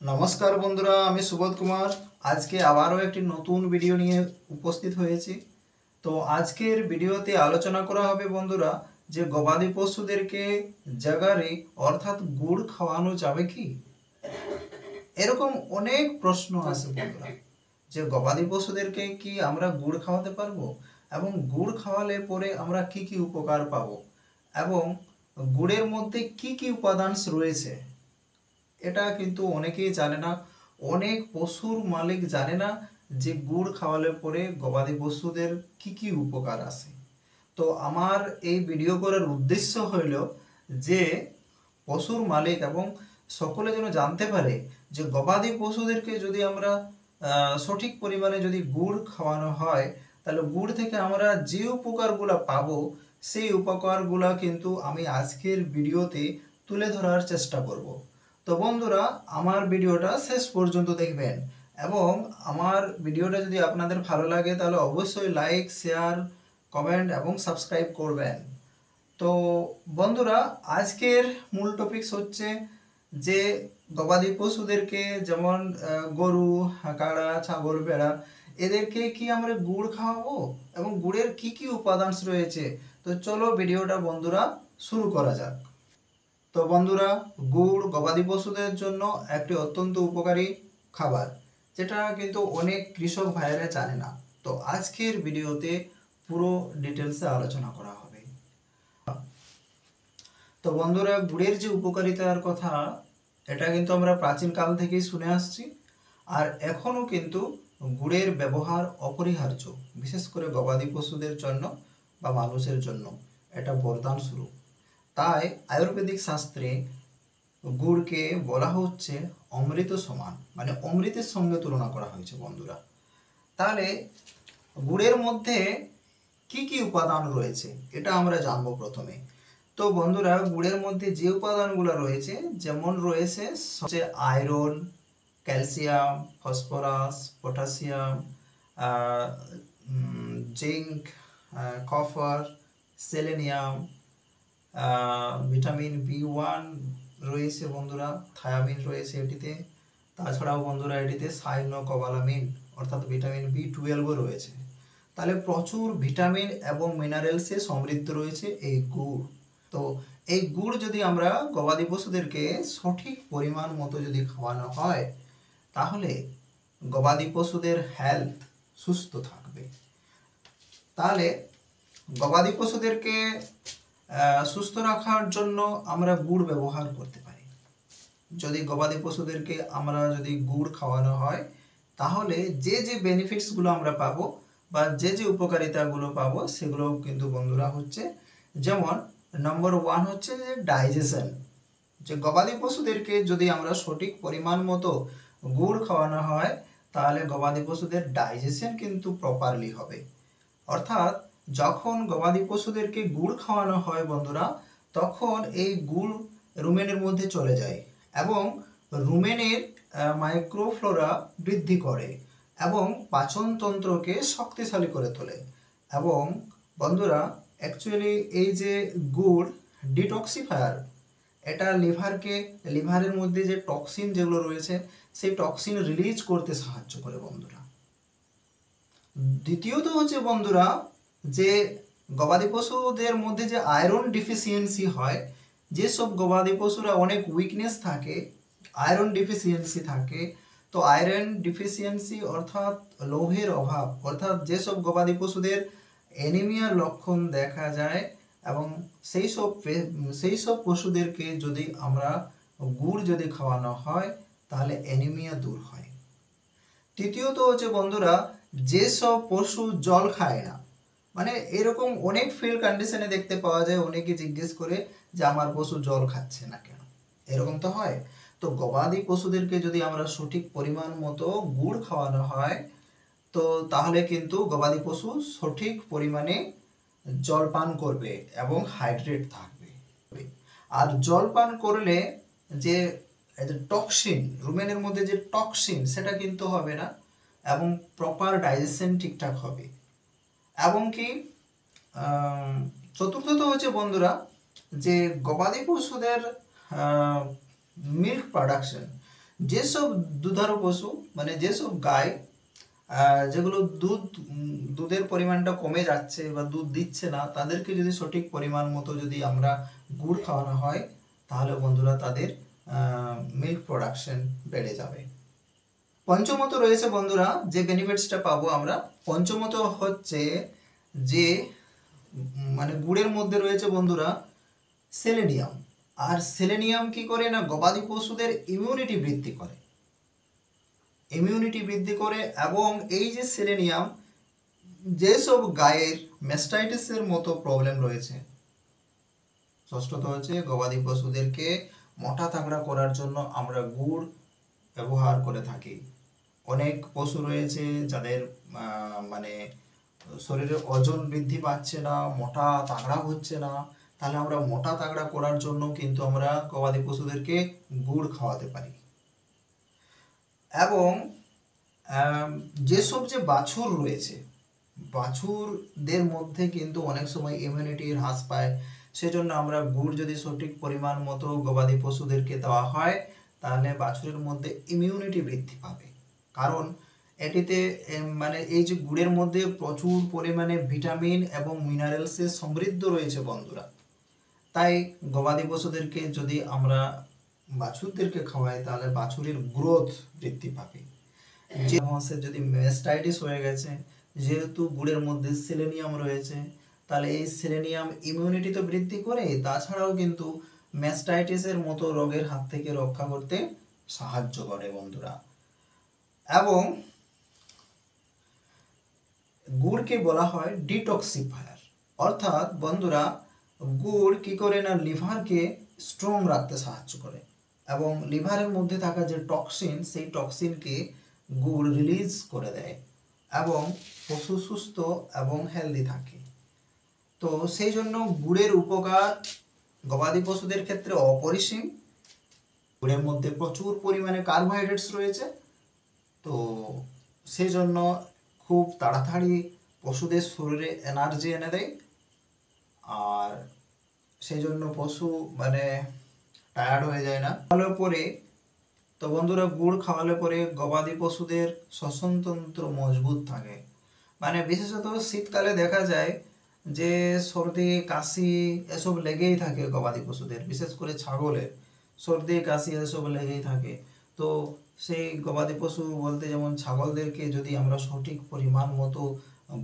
नमस्कार बंधुरा आमी सुबोध कुमार आज के आबारो एक नतून भिडियो निये उपस्थित हयेछि। तो आजकेर भिडियोते आलोचना करा होबे बंधुरा जे गबादी पशुदेरके जागारे अर्थात गुड़ खावानो जाबे कि एरकम अनेक प्रश्न आछे बंधुरा जे गबादी पशुदेरके कि आमरा गुड़ खावाते पारबो एबं गुड़ खावाले परे आमरा कि उपकार पाबो एबं गुड़ेर मध्य कि उपादान रयेछे এটা কিন্তু অনেকেই জানে না। অনেক পশুর মালিক জানে না যে গুড় খাওয়ালে পরে গবাদি পশুদের কি উপকার আছে। তো আমার এই ভিডিও করার উদ্দেশ্য হইল যে পশুর মালিক এবং সকলে যেন জানতে পারে যে গবাদি পশুদেরকে যদি আমরা সঠিক পরিমাণে যদি গুড় খাওয়ানো হয় তাহলে গুড় থেকে আমরা যে উপকারগুলো পাবো সেই উপকারগুলো কিন্তু আমি আজকের ভিডিওতে তুলে ধরার চেষ্টা করব। তো বন্ধুরা আমার ভিডিওটা শেষ পর্যন্ত দেখবেন এবং আমার ভিডিওটা যদি আপনাদের ভালো লাগে তাহলে অবশ্যই লাইক শেয়ার কমেন্ট এবং সাবস্ক্রাইব করবেন। তো বন্ধুরা আজকের মূল টপিকস হচ্ছে যে গবাদি পশুদেরকে যেমন গরু কাড়া ছাগল ভেড়া এদেরকে কি আমরা গুড় খাওয়াবো এবং গুড়ের কি উপাদান রয়েছে। তো চলো ভিডিওটা বন্ধুরা শুরু করা যাক। তো বন্ধুরা গুড় গবাদি পশুদের জন্য একটি অত্যন্ত উপকারী খাবার যেটা কিন্তু অনেক কৃষক ভাইয়েরা জানে না। তো আজকের ভিডিওতে পুরো ডিটেলসে আলোচনা করা হবে। তো বন্ধুরা গুড়ের যে উপকারিতার কথা এটা কিন্তু আমরা প্রাচীন কাল থেকেই শুনে আসছি আর এখনো কিন্তু গুড়ের ব্যবহার অপরিহার্য, বিশেষ করে গবাদি পশুদের জন্য বা মানুষের জন্য এটা বরদান স্বরূপ। তাই আয়ুর্বেদিক শাস্ত্রে গুড়কে বলা হচ্ছে অমৃত সমান, মানে অমৃতের সঙ্গে তুলনা করা হয়েছে বন্ধুরা। তাহলে গুড়ের মধ্যে কি উপাদান রয়েছে এটা আমরা জানবো প্রথমে। তো বন্ধুরা গুড়ের মধ্যে যে উপাদানগুলো রয়েছে যেমন রয়েছে সবচেয়ে iron, calcium, phosphorus, potassium, zinc, copper, selenium, vitamin B1 রয়েছে বন্ধুরা, থায়ামিন রয়েছে এটিতে, তাছাড়াও বন্ধুরা এটিতে সাইনোকোবালামিন অর্থাৎ ভিটামিন B12 রয়েছে। তাহলে প্রচুর ভিটামিন এবং মিনারেলসে সমৃদ্ধ রয়েছে এই গুড়। তো এই গুড় যদি আমরা গবাদি পশুদেরকে সঠিক পরিমাণ মতো যদি খাওয়ানো হয় তাহলে গবাদি পশুদের হেলথ সুস্থ থাকবে। তাহলে গবাদি পশুদেরকে সুস্থ রাখার জন্য আমরা গুড় ব্যবহার করতে পারি। যদি গবাদি পশুদেরকে আমরা যদি গুড় খাওয়ানো হয় তাহলে যে বেনিফিটসগুলো আমরা পাবো বা যে উপকারিতাগুলো পাবো সেগুলো কিন্তু বন্ধুরা হচ্ছে যেমন নম্বর 1 হচ্ছে যে ডাইজেশন। যে গবাদি পশুদেরকে যদি আমরা সঠিক পরিমাণ মতো গুড় খাওয়ানো হয় তাহলে গবাদি পশুদের ডাইজেশন কিন্তু প্রপারলি হবে। অর্থাৎ যখন গবাদি পশুদেরকে গুড় খাওয়ানো হয় বন্ধুরা তখন এই গুড় রুমেনের মধ্যে চলে যায় এবং রুমেনের মাইক্রোফ্লোরা বৃদ্ধি করে এবং পাচনতন্ত্রকে শক্তিশালী করে তোলে। এবং বন্ধুরা অ্যাকচুয়ালি এই যে গুড় ডিটক্সিফায়ার, এটা লিভারের মধ্যে যে টক্সিন যেগুলো রয়েছে সেই টক্সিন রিলিজ করতে সাহায্য করে বন্ধুরা। দ্বিতীয়ত হচ্ছে বন্ধুরা যে গবাদি পশুদের মধ্যে যে আয়রন ডিফিসিয়েন্সি হয়, যেসব গবাদি পশুরা অনেক উইকনেস থাকে, আয়রন ডিফিসিয়েন্সি থাকে, তো আয়রন ডিফিসিয়েন্সি অর্থাৎ লৌহের অভাব, অর্থাৎ যেসব গবাদি পশুদের অ্যানিমিয়ার লক্ষণ দেখা যায় এবং সেই সব পশুদেরকে যদি আমরা গুড় যদি খাওয়ানো হয় তাহলে অ্যানিমিয়া দূর হয়। তৃতীয়ত হচ্ছে বন্ধুরা যেসব পশু জল খায় না, মানে এরকম অনেক ফিল্ড কন্ডিশনে দেখতে পাওয়া যায় অনেকে জিজ্ঞেস করে যে আমার পশু জল খাচ্ছে না কেন, এরকম তো হয়। তো গবাদি পশুদেরকে যদি আমরা সঠিক পরিমাণ মতো গুড় খাওয়ানো হয় তো তাহলে কিন্তু গবাদি পশু সঠিক পরিমাণে জল পান করবে এবং হাইড্রেট থাকবে। আর জল পান করলে যে টক্সিন রুমেনের মধ্যে যে টক্সিন সেটা কিন্তু হবে না এবং প্রপার ডাইজেশন ঠিকঠাক হবে। এবং কি চতুর্থত হচ্ছে বন্ধুরা যে গবাদি পশুদের মিল্ক প্রোডাকশন, যেসব দুধারু পশু মানে যেসব গাই যেগুলো দুধের পরিমাণটা কমে যাচ্ছে বা দুধ দিচ্ছে না, তাদেরকে যদি সঠিক পরিমাণ মতো যদি আমরা গুড় খাওয়ানো হয়, তাহলে বন্ধুরা তাদের মিল্ক প্রোডাকশন বেড়ে যাবে। পঞ্চমত রয়েছে বন্ধুরা যে বেনিফিটসটা পাবো আমরা, পঞ্চমত হচ্ছে যে মানে গুড়ের মধ্যে রয়েছে বন্ধুরা সেলেনিয়াম। আর সেলেনিয়াম কি করে না, গবাদি পশুদের ইমিউনিটি বৃদ্ধি করে, এবং এই যে সেলেনিয়াম, যেসব গায়ের ম্যাস্টাইটিসের মতো প্রবলেম রয়েছে, ষষ্ঠত হচ্ছে গবাদি পশুদেরকে মোটা তাগড়া করার জন্য আমরা গুড় ব্যবহার করে থাকি। অনেক পশু রয়েছে যাদের মানে শরীরে ওজন বৃদ্ধি পাচ্ছে না, মোটা তাগড়া হচ্ছে না, তাহলে আমরা মোটা তাগড়া করার জন্য কিন্তু আমরা গবাদি পশুদেরকে গুড় খাওয়াতে পারি। এবং যেসব যে বাছুর রয়েছে, বাছুরদের মধ্যে কিন্তু অনেক সময় ইমিউনিটি হ্রাস পায়, সেজন্য আমরা গুড় যদি সঠিক পরিমাণ মতো গবাদি পশুদেরকে দেওয়া হয়, তাহলে বাছুরের মধ্যে ইমিউনিটি বৃদ্ধি পাবে। কারণ এটিতে মানে এই যে গুড়ের মধ্যে প্রচুর পরিমাণে ভিটামিন এবং মিনারেলসে সমৃদ্ধ রয়েছে বন্ধুরা। তাই গবাদি পশুদেরকে যদি আমরা বাছুরদেরকে খাওয়াই, তাহলে বাছুরের গ্রোথ বৃদ্ধি পাবে। যে হাঁসের যদি ম্যাস্টাইটিস হয়ে গেছে, যেহেতু গুড়ের মধ্যে সেলেনিয়াম রয়েছে, তাহলে এই সেলেনিয়াম ইমিউনিটি তো বৃদ্ধি করে, তাছাড়াও কিন্তু ম্যাস্টাইটিসের মতো রোগের হাত থেকে রক্ষা করতে সাহায্য করে বন্ধুরা। এবং গুড়কে বলা হয় ডিটক্সিফায়ার, অর্থাৎ বন্ধুরা গুড় কি করে না লিভারকে স্ট্রং রাখতে সাহায্য করে, এবং লিভারের মধ্যে থাকা যে টক্সিন, সেই টক্সিনকে গুড় রিলিজ করে দেয়, এবং পশু সুস্থ এবং হেলদি থাকে। তো সেই জন্য গুড়ের উপকার গবাদি পশুদের ক্ষেত্রে অপরিসীম। গুড়ের মধ্যে প্রচুর পরিমাণে কার্বোহাইড্রেটস রয়েছে, তো সেই জন্য খুব তাড়াতাড়ি পশুদের শরীরে এনার্জি এনে দেয়, আর সেই জন্য পশু মানে টায়ার্ড হয়ে যায় না। খাওয়ালে পরে তো বন্ধুরা গুড় খাওয়ালে পরে গবাদি পশুদের শ্বসনতন্ত্র মজবুত থাকে। মানে বিশেষত শীতকালে দেখা যায় যে সর্দি কাশি এসব লেগেই থাকে গবাদি পশুদের, বিশেষ করে ছাগলের সর্দি কাশি এসব লেগেই থাকে। তো সেই গবাদি পশু বলতে যেমন ছাগলদেরকে যদি আমরা সঠিক পরিমাণ মতো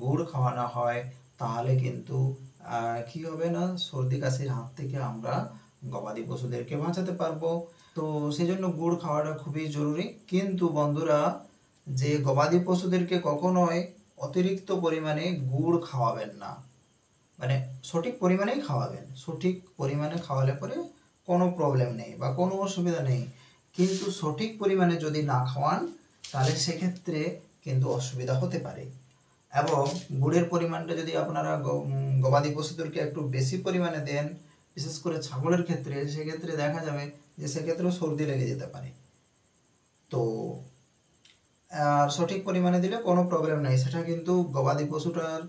গুড় খাওয়ানো হয়, তাহলে কিন্তু কি হবে না, সর্দি কাশির হাত থেকে আমরা গবাদি পশুদেরকে বাঁচাতে পারবো। তো সেই জন্য গুড় খাওয়াটা খুবই জরুরি। কিন্তু বন্ধুরা যে গবাদি পশুদেরকে কখনোই অতিরিক্ত পরিমাণে গুড় খাওয়াবেন না, মানে সঠিক পরিমাণেই খাওয়াবেন। সঠিক পরিমাণে খাওয়ালে পরে কোনো প্রবলেম নেই বা কোনো অসুবিধা নেই, কিন্তু সঠিক পরিমাণে যদি না খাওয়ান, তাহলে সেক্ষেত্রে কিন্তু অসুবিধা হতে পারে। এবং গুড়ের পরিমাণটা যদি আপনারা গবাদি পশুদেরকে একটু বেশি পরিমাণে দেন, বিশেষ করে ছাগলের ক্ষেত্রে, সেক্ষেত্রে দেখা যাবে যে সেক্ষেত্রেও সর্দি লেগে যেতে পারে। তো আর সঠিক পরিমাণে দিলে কোনো প্রবলেম নেই, সেটা কিন্তু গবাদি পশুটার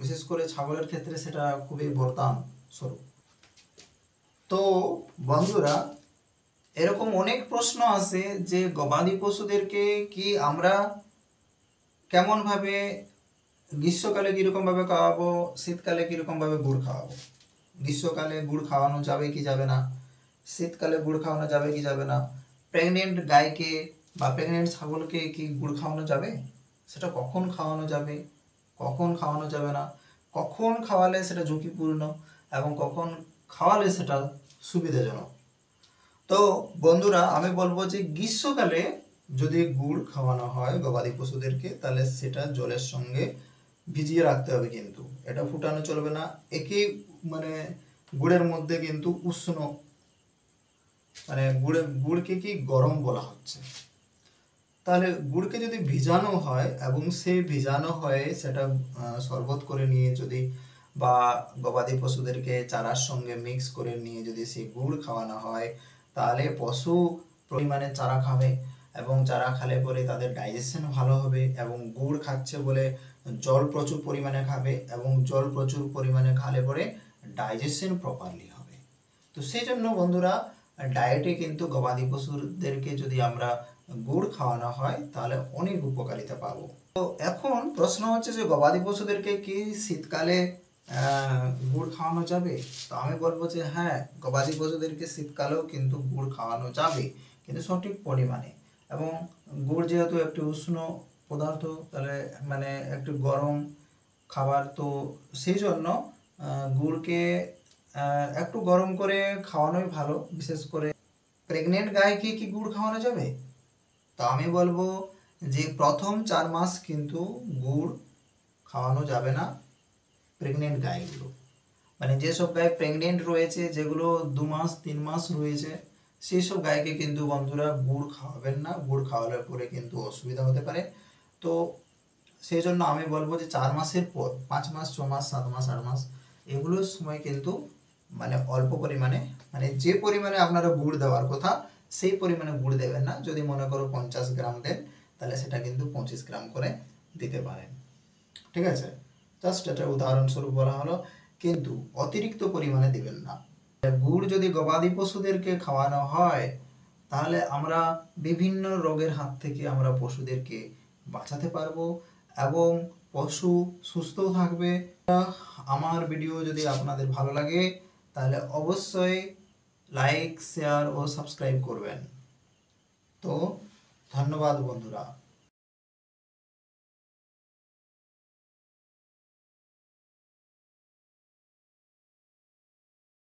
বিশেষ করে ছাগলের ক্ষেত্রে সেটা খুবই বরদান স্বরূপ। তো বন্ধুরা এরকম অনেক প্রশ্ন আসে যে গবাদি পশুদেরকে কি আমরা কেমনভাবে, গ্রীষ্মকালে কীরকমভাবে খাওয়াবো, শীতকালে কীরকমভাবে গুড় খাওয়াবো। গ্রীষ্মকালে গুড় খাওয়ানো যাবে কি যাবে না, শীতকালে গুড় খাওয়ানো যাবে কি যাবে না, প্রেগনেন্ট গাইকে বা প্রেগনেন্ট ছাগলকে কি গুড় খাওয়ানো যাবে, সেটা কখন খাওয়ানো যাবে, কখন খাওয়ানো যাবে না, কখন খাওয়ালে সেটা ঝুঁকিপূর্ণ এবং কখন খাওয়ালে সেটা সুবিধাজনক। তো বন্ধুরা আমি বলবো যে গ্রীষ্মকালে যদি গুড় খাওয়ানো হয় গবাদি পশুদেরকে, তাহলে সেটা জলের সঙ্গে ভিজিয়ে রাখতে হবে, কিন্তু এটা ফুটানো চলবে না। একই মানে গুড়ের মধ্যে কিন্তু উষ্ণ, মানে গুড়কে কি গরম বলা হচ্ছে, তাহলে গুড়কে যদি ভিজানো হয় এবং সেই ভিজানো হয়ে সেটা শরবত করে নিয়ে যদি বা গবাদি পশুদেরকে চারার সঙ্গে মিক্স করে নিয়ে যদি সেই গুড় খাওয়ানো হয়, তাহলে পশু পরিমাণে চারা খাবে, এবং চারা খেলে পরে তাদের ডাইজেশন ভালো হবে, এবং গুড় খাচ্ছে বলে জল প্রচুর পরিমাণে খাবে, এবং জল প্রচুর পরিমাণে খেলে পরে ডাইজেশন প্রপারলি হবে। তো সেই জন্য বন্ধুরা ডায়েটে কিন্তু গবাদি পশুদেরকে যদি আমরা গুড় খাওয়ানো হয় তাহলে অনেক উপকারিতা পাবো। তো এখন প্রশ্ন হচ্ছে যে গবাদি পশুদেরকে কি শীতকালে গুড় খাওয়ানো যাবে? তো আমি বলবো যে হ্যাঁ, গবাদি পশুদেরকে শীতকালেও কিন্তু গুড় খাওয়ানো যাবে, কিন্তু সঠিক পরিমাণে। এবং গুড় যেহেতু একটি উষ্ণ পদার্থ, তাহলে মানে একটু গরম খাবার, তো সেই জন্য গুড়কে একটু গরম করে খাওয়ানোই ভালো। বিশেষ করে প্রেগনেন্ট গাইকে কি গুড় খাওয়ানো যাবে? তো আমি বলবো যে প্রথম 4 মাস কিন্তু গুড় খাওয়ানো যাবে না প্রেগনেন্ট গাইগুলো। মানে যেসব গাই প্রেগনেন্ট রয়েছে, যেগুলো 2 মাস 3 মাস রয়েছে, সেই সব গাইকে কিন্তু বন্ধুরা গুড় খাওয়াবেন না। গুড় খাওয়ানোর পরে কিন্তু অসুবিধা হতে পারে। তো সেই জন্য আমি বলবো যে 4 মাসের পর 5 মাস 6 মাস 7 মাস 8 মাস এগুলোর সময় কিন্তু মানে অল্প পরিমাণে, মানে যে পরিমাণে আপনারা গুড় দেওয়ার কথা সেই পরিমাণে গুড় দেবেন না। যদি মনে করো 50 গ্রাম দেন, তাহলে সেটা কিন্তু 25 গ্রাম করে দিতে পারেন। ঠিক আছে, জাস্ট এটা উদাহরণস্বরূপ বলা হলো, কিন্তু অতিরিক্ত পরিমাণে দিবেন না। গুড় যদি গবাদি পশুদেরকে খাওয়ানো হয় তাহলে আমরা বিভিন্ন রোগের হাত থেকে আমরা পশুদেরকে বাঁচাতে পারবো এবং পশু সুস্থও থাকবে। আমার ভিডিও যদি আপনাদের ভালো লাগে তাহলে অবশ্যই লাইক, শেয়ার ও সাবস্ক্রাইব করবেন। তো ধন্যবাদ বন্ধুরা।